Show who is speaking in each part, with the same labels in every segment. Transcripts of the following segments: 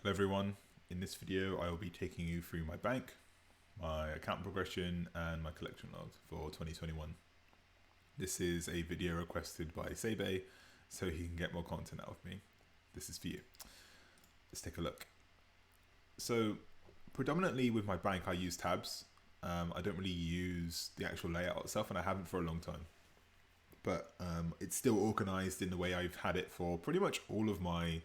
Speaker 1: Hello everyone, in this video I will be taking you through my bank, my account progression and my collection log for 2021. This is a video requested by Sebe so he can get more content out of me. This is for you. Let's take a look. So predominantly with my bank I use tabs. I don't really use the actual layout itself and I haven't for a long time. But it's still organized in the way I've had it for pretty much all of my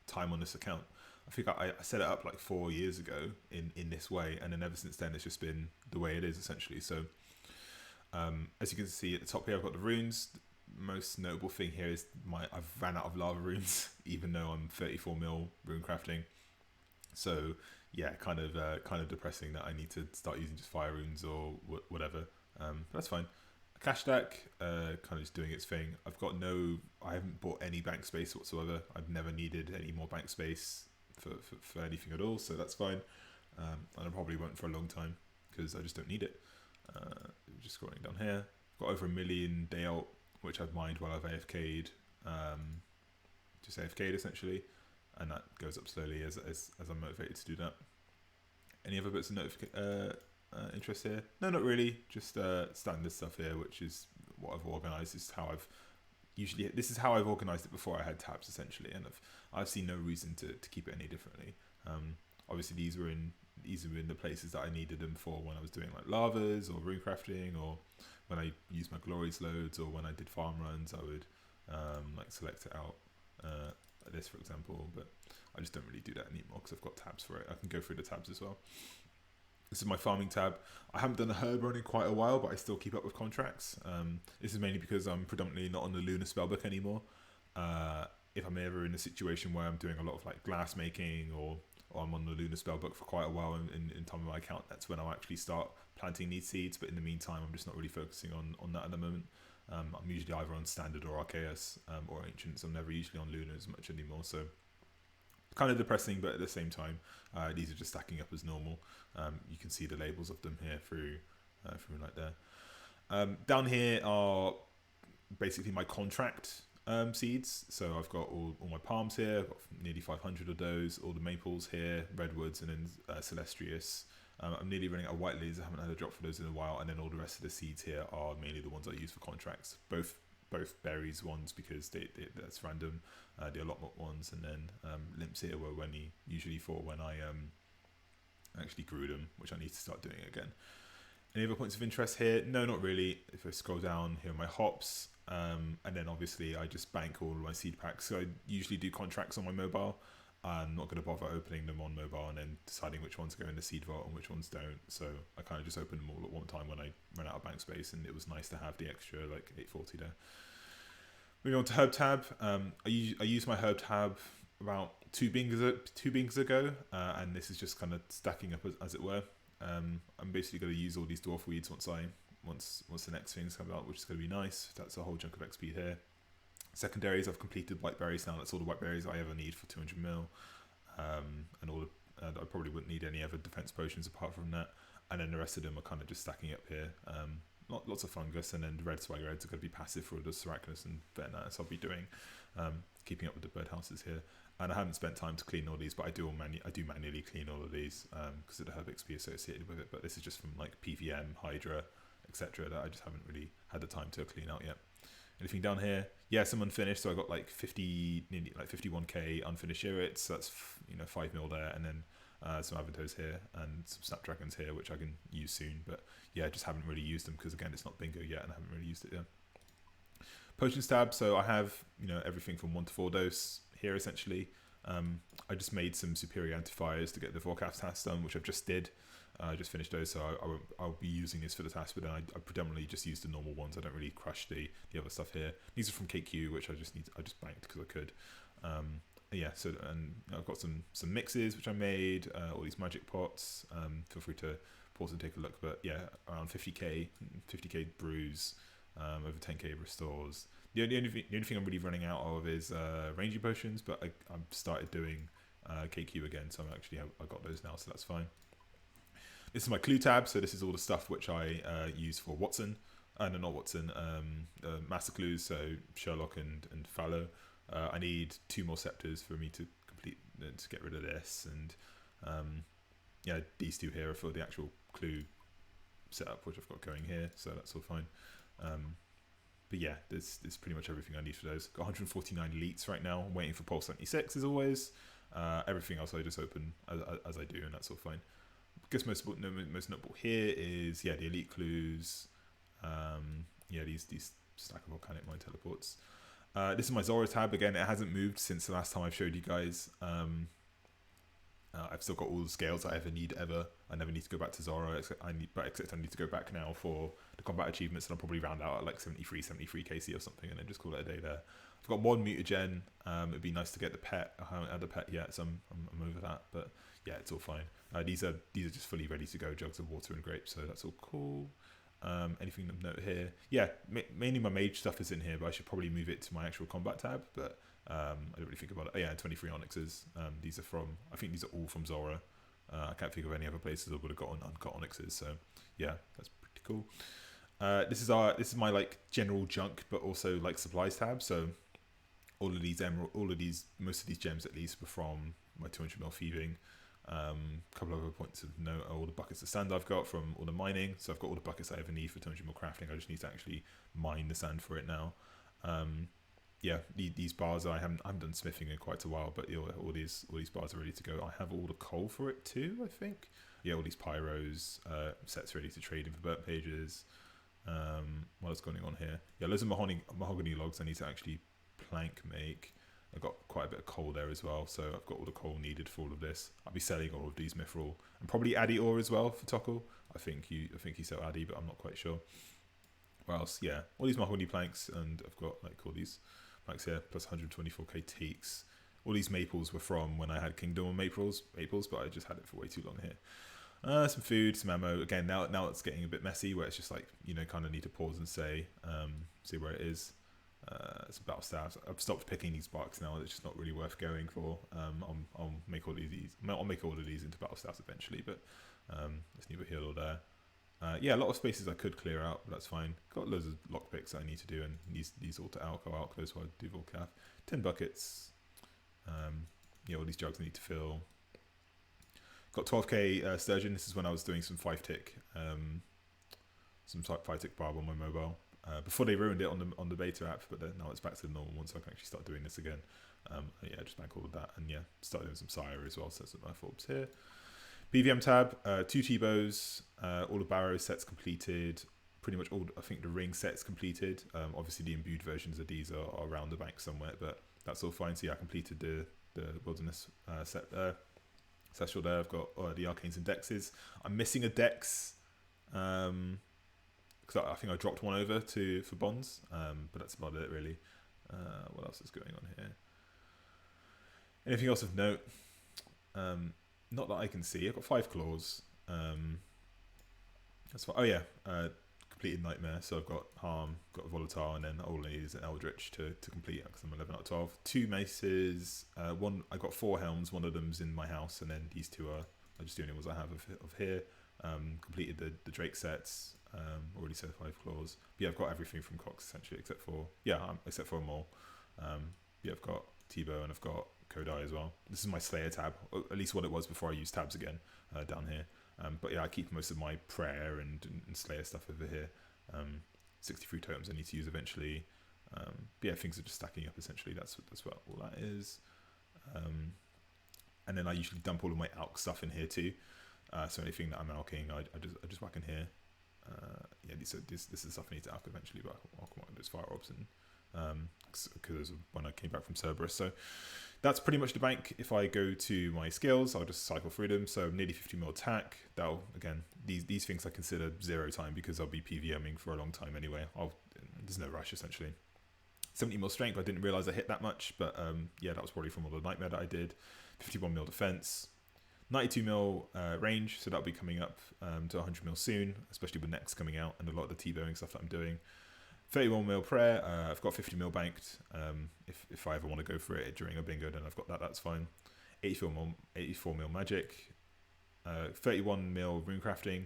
Speaker 1: time on this account. I think I set it up like 4 years ago in this way, and then ever since then it's just been the way it is essentially. So as you can see at the top here, I've got the runes. The most notable thing here is I've ran out of lava runes, even though I'm 34 mil rune crafting. So yeah, kind of depressing that I need to start using just fire runes or whatever. But that's fine. Cash stack, kind of just doing its thing. I haven't bought any bank space whatsoever. I've never needed any more bank space for anything at all, so that's fine. And I probably won't for a long time because I just don't need it. Just scrolling down here, got over 1 million day out, which I've mined while I've AFK'd, just AFK'd essentially, and that goes up slowly as I'm motivated to do that. Any other bits of interest here? No, not really. Just standard stuff here, which is what I've organised. This is how I've organised it before I had tabs essentially, and I've seen no reason to keep it any differently. Obviously these were in the places that I needed them for when I was doing like lavas or rune crafting, or when I used my glories loads, or when I did farm runs. I would like select it out, like this for example, but I just don't really do that anymore because I've got tabs for it. I can go through the tabs as well. This is my farming tab. I haven't done a herb run in quite a while, but I still keep up with contracts. This is mainly because I'm predominantly not on the lunar spellbook anymore. If I'm ever in a situation where I'm doing a lot of like glass making, or I'm on the lunar spellbook for quite a while in time of my account, that's when I'll actually start planting these seeds. But in the meantime, I'm just not really focusing on that at the moment. I'm usually either on standard or Archaeus or ancients. I'm never usually on lunar as much anymore, so kind of depressing, but at the same time these are just stacking up as normal. You can see the labels of them here through right there. Down here are basically my contract seeds. So I've got all my palms here. I've got nearly 500 of those, all the maples here, redwoods, and then Celestrius. I'm nearly running out of white lilies. I haven't had a drop for those in a while, and then all the rest of the seeds here are mainly the ones I use for contracts. Both berries ones because that's random. The allotment ones, and then limps here were usually for when I actually grew them, which I need to start doing again. Any other points of interest here? No, not really. If I scroll down, here are my hops, and then obviously I just bank all of my seed packs. So I usually do contracts on my mobile. I'm not going to bother opening them on mobile and then deciding which ones go in the seed vault and which ones don't. So I kind of just opened them all at one time when I ran out of bank space, and it was nice to have the extra like 840 there. Moving on to herb tab. I used my herb tab about two bings ago, and this is just kind of stacking up as it were. I'm basically going to use all these dwarf weeds once the next things come out, which is going to be nice. That's a whole chunk of XP here. Secondaries, I've completed white berries now. That's all the white berries I ever need for 200 mil, and I probably wouldn't need any other defense potions apart from that. And then the rest of them are kind of just stacking up here. Lots of fungus, and then the red swagger heads are going to be passive for the Sarachnis and Veterinarius I'll be doing, keeping up with the birdhouses here. And I haven't spent time to clean all these, but I do manually clean all of these because of the herb XP associated with it. But this is just from like PVM, Hydra, etc. that I just haven't really had the time to clean out yet. Anything down here? Yeah, some unfinished. So I got like 51k unfinished irits. So that's 5 mil there, and then some Avantos here and some Snapdragons here, which I can use soon. But yeah, I just haven't really used them because again, it's not bingo yet, and I haven't really used it yet. Potions tab. So I have everything from 1 to 4 dose here essentially. I just made some superior antifires to get the Vorkath task done, which I've just did. I just finished those, so I'll be using this for the task, but then I predominantly just use the normal ones. I don't really crush the other stuff here. These are from KQ, which I just banked because I could. Yeah, so and I've got some mixes which I made, all these magic pots. Feel free to pause and take a look, but yeah, around 50k brews, over 10k restores. The only thing I'm really running out of is ranging potions, but I've started doing KQ again, so I got those now, so that's fine. This is my clue tab, so this is all the stuff which I use for Watson. No, not Watson, Master Clues, so Sherlock and Fallow. I need 2 more scepters for me to complete to get rid of this, and yeah, these two here are for the actual clue setup, which I've got going here, so that's all fine. But yeah, there's pretty much everything I need for those. Got 149 elites right now. I'm waiting for Pulse 76 as always. Everything else I just open as I do, and that's all fine. I guess most notable here is the elite clues. These stack of volcanic mine teleports. This is my Zora tab again. It hasn't moved since the last time I've showed you guys. I've still got all the scales I ever need ever. I never need to go back to Zora, except I need to go back now for the combat achievements, and I'll probably round out at like 73 KC or something, and then just call it a day there. I've got one mutagen. It'd be nice to get the pet. I haven't had the pet yet, so I'm over that. But yeah, it's all fine. These are just fully ready to go. Jugs of water and grapes, so that's all cool. Anything to note here? Yeah, mainly my mage stuff is in here, but I should probably move it to my actual combat tab. But I don't really think about it. Oh, yeah, 23 onyxes. These are from, I think these are all from Zora. I can't think of any other places I would have gotten uncut onyxes. So yeah, that's pretty cool. This is my like general junk, but also like supplies tab. So most of these gems at least were from my 200ml thieving. Couple of other points of note are all the buckets of sand I've got from all the mining. So I've got all the buckets I ever need for 200ml crafting. I just need to actually mine the sand for it now. Yeah, these bars I haven't done smithing in quite a while, but all these bars are ready to go. I have all the coal for it too, I think. Yeah, all these pyros, sets ready to trade in for burnt pages. What's going on here? Yeah, loads of mahogany logs I need to actually plank make. I've got quite a bit of coal there as well, so I've got all the coal needed for all of this. I'll be selling all of these mithril and probably addy ore as well for Tokkul. I think you sell addy, but I'm not quite sure. What else? Yeah, all these mahogany planks, and I've got like all these planks here plus 124k teaks. All these maples were from when I had Kingdom of Maples, but I just had it for way too long here. Some food, some ammo. Again, now it's getting a bit messy, where it's just like kind of need to pause and see where it is. Some battle staffs. I've stopped picking these barks now. It's just not really worth going for. I'll make all of these. I'll make all of these into battle staffs eventually, but it's neither here or there. Yeah, a lot of spaces I could clear out, but that's fine. Got loads of lockpicks I need to do, and these all to alco those who I do volcath. 10 buckets. All these jugs I need to fill. Got 12k sturgeon. This is when I was doing some 5-tick barb on my mobile. Before they ruined it on the beta app, but then now it's back to the normal one, so I can actually start doing this again. Just bank all of that, and start doing some sire as well. So that's my forbs here. BVM tab, 2 T-bows, all the barrow sets completed. Pretty much all, I think the ring sets completed. Obviously the imbued versions of these are around the bank somewhere, but that's all fine. So yeah, I completed the wilderness set there. Special there. I've got the arcanes and dexes. I'm missing a dex. Because I think I dropped one over for bonds, but that's about it really. What else is going on here? Anything else of note? Not that I can see. I've got 5 claws. That's fine. Oh yeah, completed nightmare. So I've got harm, got volatile, and then all I need is an eldritch to complete it because I'm 11 out of 12. 2 maces. One. I got 4 helms. One of them's in my house, and then these 2 are just the only ones I have of here. Completed the Drake sets. Already said 5 claws. But yeah, I've got everything from Cox essentially, except for a mole. I've got T-bow and I've got Kodai as well. This is my Slayer tab, or at least what it was before I used tabs again down here. But yeah, I keep most of my prayer and Slayer stuff over here. 63 totems I need to use eventually. Things are just stacking up essentially. That's what all that is. And then I usually dump all of my alch stuff in here too. So anything that I'm alching, I just whack in here. This is the stuff I need to alch eventually, but I'll come out with those fire orbs and because when I came back from Cerberus. So that's pretty much the bank. If I go to my skills, I'll just cycle through them. So nearly 50ml attack. That'll, again, these things I consider 0 time because I'll be PVMing for a long time anyway. There's no rush essentially. 70ml strength. I didn't realize I hit that much, but that was probably from all the nightmare that I did. 51ml defense. 92ml range, so that'll be coming up to 100ml soon, especially with next coming out and a lot of the T-bowing stuff that I'm doing. 31ml prayer, I've got 50ml banked. If I ever want to go for it during a bingo, then I've got that. That's fine. 84ml magic. 31ml rune crafting.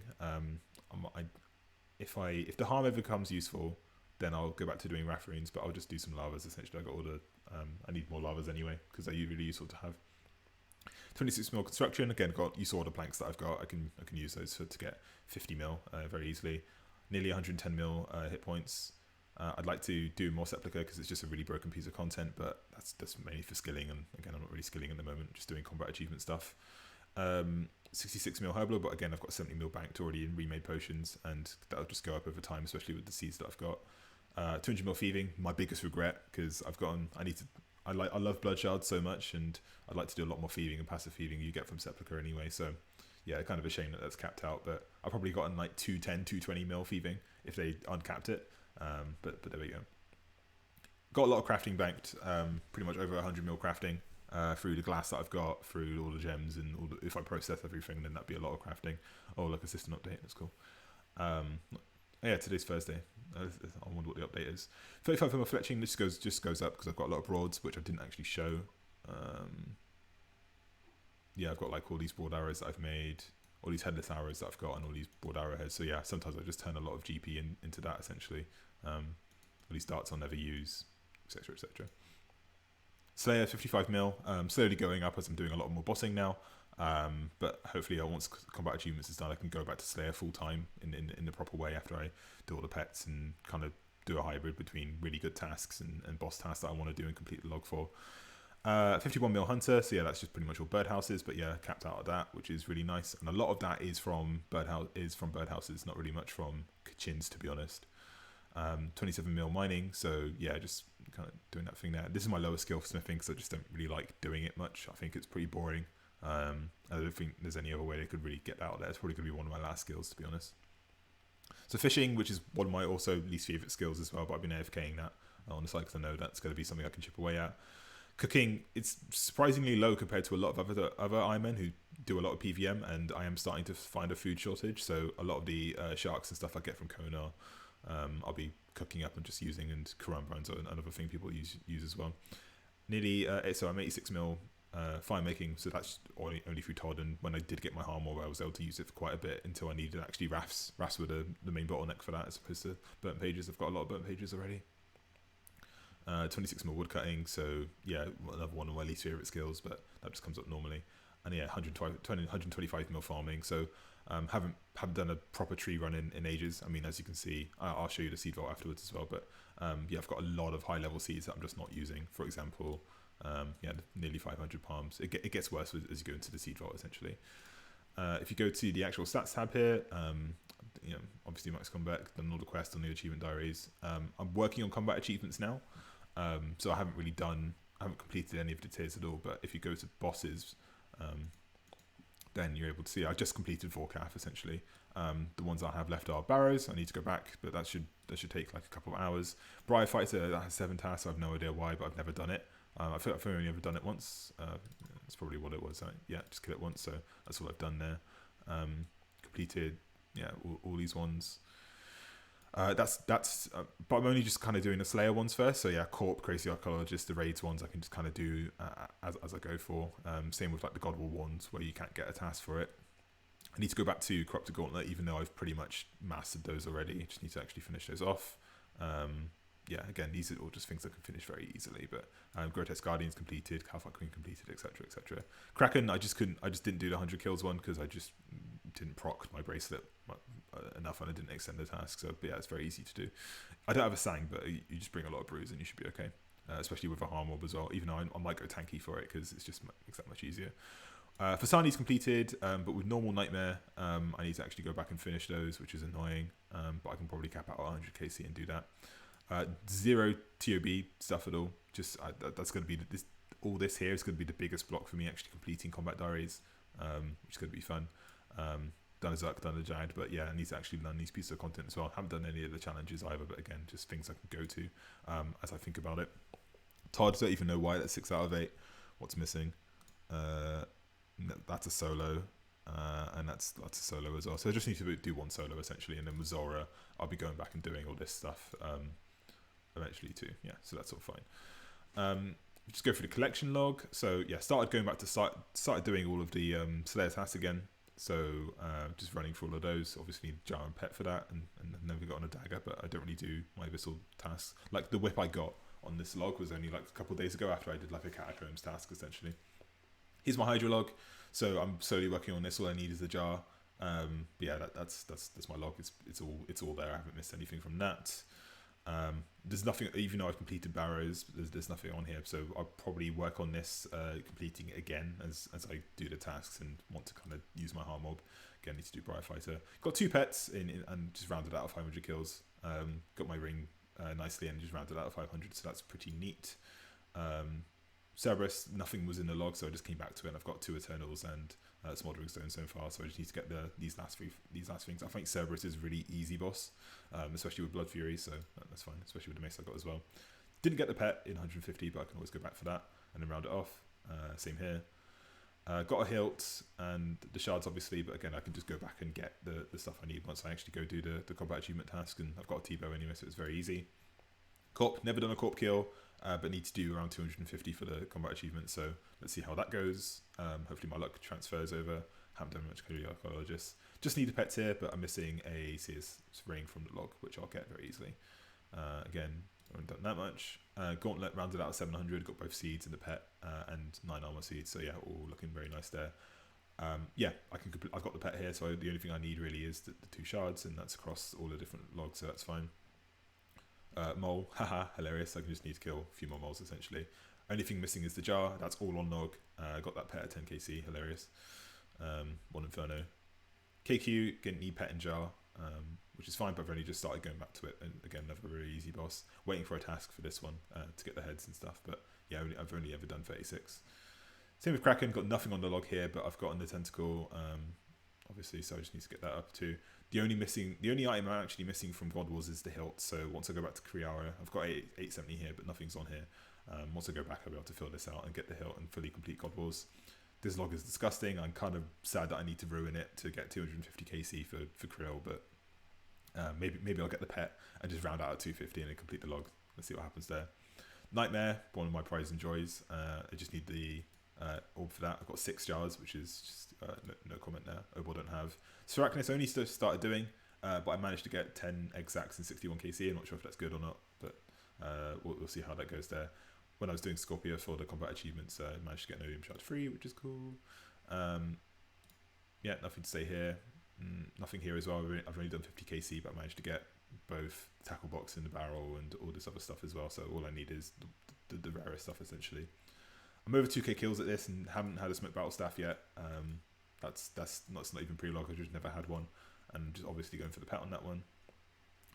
Speaker 1: If the harm ever becomes useful, then I'll go back to doing wrath runes, but I'll just do some lavas essentially. I got all the I need more lavas anyway because they're really useful to have. 26 mil construction. Again, you saw the planks that I've got. I can use those to get 50 mil very easily. Nearly 110 mil hit points. I'd like to do more Sepulchre because it's just a really broken piece of content, but that's mainly for skilling, and again, I'm not really skilling at the moment, just doing combat achievement stuff. 66 mil Herbal, but again, I've got 70 mil banked already in remade potions, and that'll just go up over time, especially with the seeds that I've got. 200 mil thieving, my biggest regret, because I love blood shards so much, and I'd like to do a lot more thieving and passive thieving you get from Sepulchre anyway, so yeah, kind of a shame that that's capped out, but I've probably gotten like 210, 220 mil thieving if they uncapped it, but there we go. Got a lot of crafting banked, pretty much over 100 mil crafting through the glass that I've got, through all the gems, and if I process everything, then that'd be a lot of crafting. Oh, look, a system update, that's cool. Yeah, today's Thursday. I wonder what the update is. 35 mil fletching, this just goes up because I've got a lot of broads, which I didn't actually show. Yeah, I've got like all these broad arrows that I've made, all these headless arrows that I've got, and all these broad arrowheads. So yeah, sometimes I just turn a lot of GP into that, essentially. All these darts I'll never use, etc, etc. Slayer, 55 mil, slowly going up as I'm doing a lot more bossing now. But hopefully once combat achievements is done, I can go back to Slayer full time in the proper way after I do all the pets and kind of do a hybrid between really good tasks and boss tasks that I want to do and complete the log for. 51 mil Hunter, so yeah, that's just pretty much all birdhouses, but yeah, capped out of that, which is really nice. And a lot of that is from birdhouses, not really much from Kachins, to be honest. 27 mil mining, so yeah, just kind of doing that thing there. This is my lowest skill for smithing, because I just don't really like doing it much. I think it's pretty boring. I don't think there's any other way they could really get that out there. It's probably going to be one of my last skills, to be honest. So fishing, which is one of my also least favourite skills as well, but I've been AFKing that on the side because I know that's going to be something I can chip away at. Cooking, it's surprisingly low compared to a lot of other Ironmen who do a lot of PVM, and I am starting to find a food shortage, so a lot of the sharks and stuff I get from Konar, I'll be cooking up and just using, and Karambran's another thing people use as well. Nearly, so I'm 86 mil fire making, so that's only through Todd, and when I did get my Harmor, I was able to use it for quite a bit until I needed actually rafts. Rafts were the main bottleneck for that, as opposed to burnt pages. I've got a lot of burnt pages already. 26 mil wood cutting, so yeah, another one of my least favourite skills, but that just comes up normally. And yeah, 125 mil farming, so haven't done a proper tree run in ages. I mean, as you can see, I'll show you the seed vault afterwards as well, but yeah, I've got a lot of high level seeds that I'm just not using. For example, yeah, nearly 500 palms. It gets worse as you go into the seed vault, essentially. If you go to the actual stats tab here, you know, obviously Max Combat, done all the quests, on the achievement diaries. I'm working on combat achievements now, so I haven't completed any of the tiers at all, but if you go to bosses, then you're able to see I just completed Vorkath, essentially. The ones I have left are Barrows. I need to go back, but that should take like a couple of hours. Briar Fighter, that has 7 tasks. I have no idea why, but I've never done it. I feel like I've only ever done it once. That's probably what it was. Yeah, just kill it once, so that's all I've done there. Completed, yeah, all these ones. That's but I'm only just kind of doing the Slayer ones first. So yeah, Corp, Crazy Archaeologist, the raids ones I can just kind of do as I go for. Same with like the God War ones where you can't get a task for it. I need to go back to Corrupted Gauntlet, even though I've pretty much mastered those already. Just need to actually finish those off. Yeah, again, these are all just things I can finish very easily. But Grotesque Guardians completed, Calfight Queen completed, etc, etc. Kraken, I just didn't do the 100 kills one because I just didn't proc my bracelet enough, and I didn't extend the task. So but yeah, it's very easy to do. I don't have a Sang, but you just bring a lot of brews and you should be okay. Especially with a Harm Orb as well, even though I might go tanky for it because it's just makes that much easier. Fasani's completed, but with normal Nightmare, I need to actually go back and finish those, which is annoying, but I can probably cap out 100 KC and do that. Zero TOB stuff at all, just that's going to be all this here is going to be the biggest block for me actually completing combat diaries, which is going to be fun. Done a Zerk, done a Jad, but yeah, I need to actually learn these pieces of content as well. I haven't done any of the challenges either, but again, just things I can go to as I think about it. Todd, don't even know why that's 6 out of 8. What's missing? That's a solo, and that's a solo as well. So I just need to do one solo essentially, and then with Zora, I'll be going back and doing all this stuff eventually too. Yeah, so that's all fine. Just go through the collection log. So yeah, started doing all of the Slayer tasks again. So just running through all of those. Obviously Jar and Pet for that, and then we got on a dagger, but I don't really do my Abyssal tasks. Like the whip I got on this log was only like a couple of days ago after I did like a Catacombs task essentially. Here's my hydro log. So I'm slowly working on this. All I need is the jar. But yeah, that's my log. It's all there. I haven't missed anything from that. There's nothing, even though I've completed barrows, there's nothing on here. So I'll probably work on this, completing it again as I do the tasks and want to kind of use my hard mob. Again, need to do Briar Fighter. Got 2 pets in and just rounded out of 500 kills. Got my ring nicely and just rounded out of 500, so that's pretty neat. Cerberus, nothing was in the log, so I just came back to it. And I've got 2 Eternals and Smoldering Stone so far, so I just need to get these last things. I think Cerberus is a really easy boss, especially with Blood Fury, so that's fine, especially with the mace I got as well. Didn't get the pet in 150, but I can always go back for that and then round it off. Same here. Got a hilt and the shards obviously, but again I can just go back and get the stuff I need once I actually go do the combat achievement task, and I've got a T-bow anyway, so it's very easy. Corp, never done a corp kill, but need to do around 250 for the combat achievement, so let's see how that goes. Hopefully my luck transfers over. Haven't done much archaeologist. Just need the pets here, but I'm missing a Seer's Ring from the log, which I'll get very easily. Again, I haven't done that much. Gauntlet rounded out at 700, got both seeds and the pet, and 9 armor seeds, so yeah, all looking very nice there. Yeah, I've got the pet here, so the only thing I need really is the 2 shards, and that's across all the different logs, so that's fine. Mole, haha, hilarious. I just need to kill a few more moles essentially. Only thing missing is the jar. That's all on log. Got that pet at 10 KC, hilarious. 1 Inferno. KQ, didn't need pet and jar, which is fine, but I've only just started going back to it. And again, another really easy boss. Waiting for a task for this one to get the heads and stuff, but yeah, I've only ever done 36. Same with Kraken, got nothing on the log here, but I've gotten the tentacle, obviously, so I just need to get that up too. The only item I'm actually missing from God Wars is the hilt. So once I go back to Kriara, I've got 870 here, but nothing's on here. Once I go back, I'll be able to fill this out and get the hilt and fully complete God Wars. This log is disgusting. I'm kind of sad that I need to ruin it to get 250 KC for Krill, but maybe I'll get the pet and just round out at 250 and then complete the log. Let's see what happens there. Nightmare, one of my prize and joys. I just need the orb for that. I've got 6 jars, which is just no comment there. Obor don't have. Seracnus only started doing, but I managed to get 10 egg sacks and 61 KC. I'm not sure if that's good or not, but we'll see how that goes there. When I was doing Scorpio for the combat achievements, I managed to get Nodium Shard free, which is cool. Yeah, nothing to say here. Nothing here as well. I've only done 50 KC, but I managed to get both tackle box in the barrel and all this other stuff as well. So all I need is the rarest stuff essentially. I'm over 2k kills at this and haven't had a smoke battle staff yet. That's not even pre-log. I just never had one, and just obviously going for the pet on that one.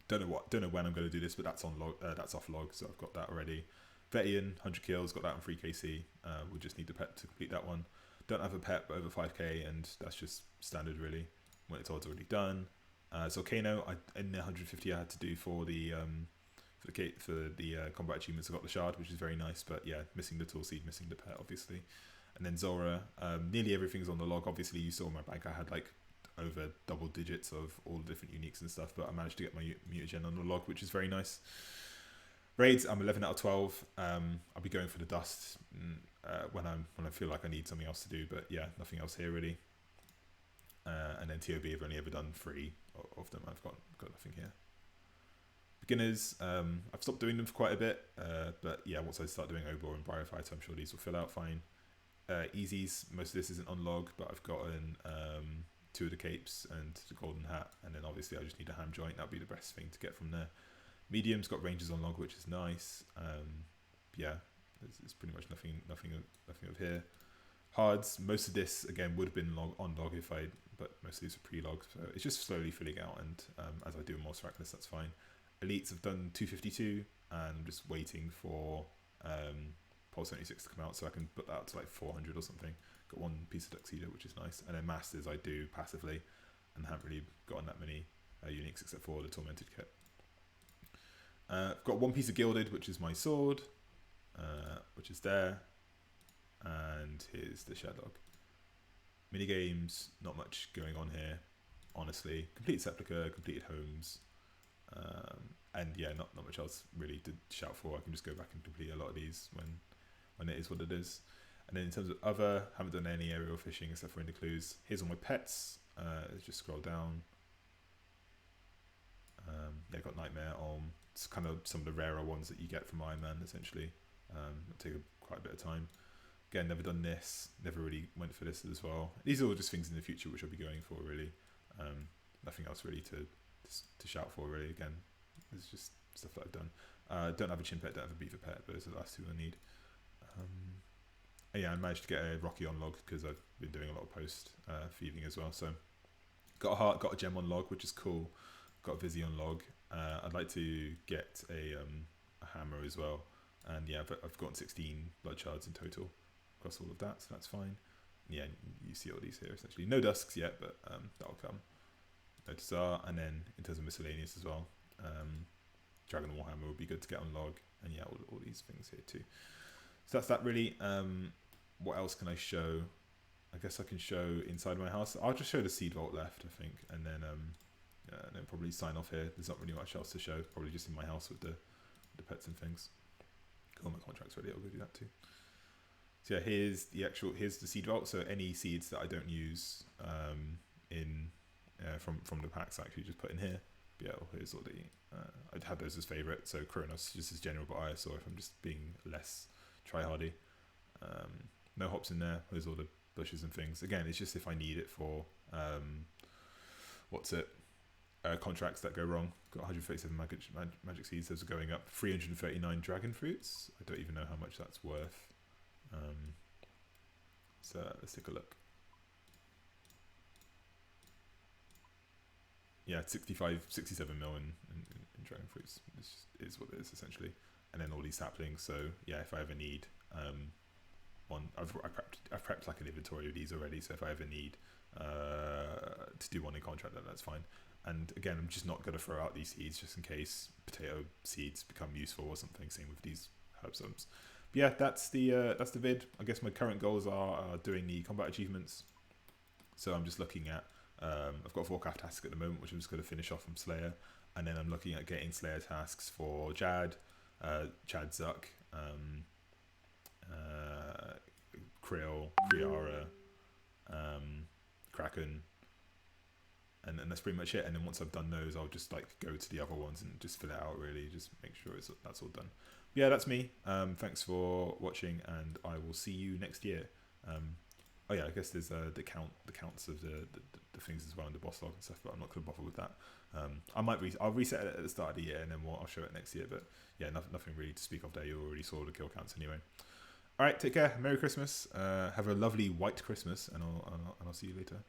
Speaker 1: Don't know when I'm going to do this, but that's on log. That's off log, so I've got that already. Vetian, 100 kills, got that on 3kc. We'll just need the pet to complete that one. Don't have a pet, but over 5k, and that's just standard really. When it's already done. So Kano, in the 150 I had to do for the combat achievements. I got the shard, which is very nice, but yeah, missing the tool seed, missing the pet obviously. And then Zora, nearly everything's on the log. Obviously you saw my bank, I had like over double digits of all the different uniques and stuff, but I managed to get my mutagen on the log, which is very nice. Raids, I'm 11 out of 12. I'll be going for the dust when I feel like I need something else to do, but yeah, nothing else here really. And then TOB, I've only ever done 3 of them. I've got nothing here. Beginners, I've stopped doing them for quite a bit, but yeah, once I start doing Obor and Briar Fighter, I'm sure these will fill out fine. Easies, most of this isn't on log, but I've gotten 2 of the capes and the golden hat, and then obviously I just need a ham joint. That'll be the best thing to get from there. Medium's got ranges on log, which is nice. Yeah, there's pretty much nothing of here. Hards, most of this again would have been on log but most of these are pre-log, so it's just slowly filling out, and as I do more Seracnus, that's fine. Elites have done 252, and I'm just waiting for Pulse 76 to come out, so I can put that up to like 400 or something. Got 1 piece of Tuxedo, which is nice, and then Masters I do passively, and haven't really gotten that many uniques except for the Tormented kit. I've got 1 piece of Gilded, which is my sword, which is there, and here's the Shadlog. Minigames, not much going on here, honestly. Completed Sepulchre, completed Homes, and yeah, not much else really to shout for. I can just go back and complete a lot of these when it is what it is. And then in terms of other, haven't done any aerial fishing except for in the clues. Here's all my pets. Let's just scroll down. Yeah, got Nightmare on. It's kind of some of the rarer ones that you get from Iron Man, essentially. It'll take quite a bit of time. Again, never done this. Never really went for this as well. These are all just things in the future which I'll be going for really. Nothing else really to shout for really. Again, it's just stuff that I've done. Don't have a chin pet, don't have a beaver pet, but those are the last two I need. Yeah, I managed to get a Rocky on log because I've been doing a lot of post feeding as well. So got a heart, got a gem on log, which is cool. Got a Vizzy on log. I'd like to get a hammer as well. And yeah, I've gotten 16 blood shards in total across all of that, so that's fine. Yeah, you see all these here essentially. No dusks yet, but that'll come. No Tsar, and then in terms of miscellaneous as well, Dragon Warhammer would be good to get on log, and yeah, all these things here too. So that's that really. What else can I show? I guess I can show inside my house. I'll just show the seed vault left, I think, and then probably sign off here. There's not really much else to show. Probably just in my house with the pets and things. Cool, my contract's ready. I'll go do that too. So yeah, here's the seed vault. So any seeds that I don't use from the packs, I actually just put in here. But yeah, here's all the I'd have those as favourite. So Kronos just as general, but Isosaur if I'm just being less tryhardy. No hops in there. There's all the bushes and things. Again, it's just if I need it for contracts that go wrong. Got 137 magic seeds. Those are going up. 339 dragon fruits. I don't even know how much that's worth. So let's take a look. Yeah, 67 mil in dragon fruits is what it is essentially. And then all these saplings. So yeah, if I ever need one, I've prepped like an inventory of these already. So if I ever need to do one in contract, that's fine. And again, I'm just not going to throw out these seeds just in case potato seeds become useful or something. Same with these herb sums. But yeah, that's the vid. I guess my current goals are doing the combat achievements. So I'm just looking at I've got a Warcraft task at the moment, which I'm just going to finish off from Slayer, and then I'm looking at getting Slayer tasks for Chad Zuck, Krill, Kriara, Kraken, and that's pretty much it. And then once I've done those, I'll just like go to the other ones and just fill it out really, just make sure that's all done. But yeah, that's me. Thanks for watching, and I will see you next year. Oh yeah, I guess there's the counts of the things as well, and the boss log and stuff, but I'm not going to bother with that. I'll reset it at the start of the year, and then I'll show it next year. But yeah, nothing really to speak of there. You already saw the kill counts anyway. All right, take care. Merry Christmas. Have a lovely white Christmas, and I'll see you later.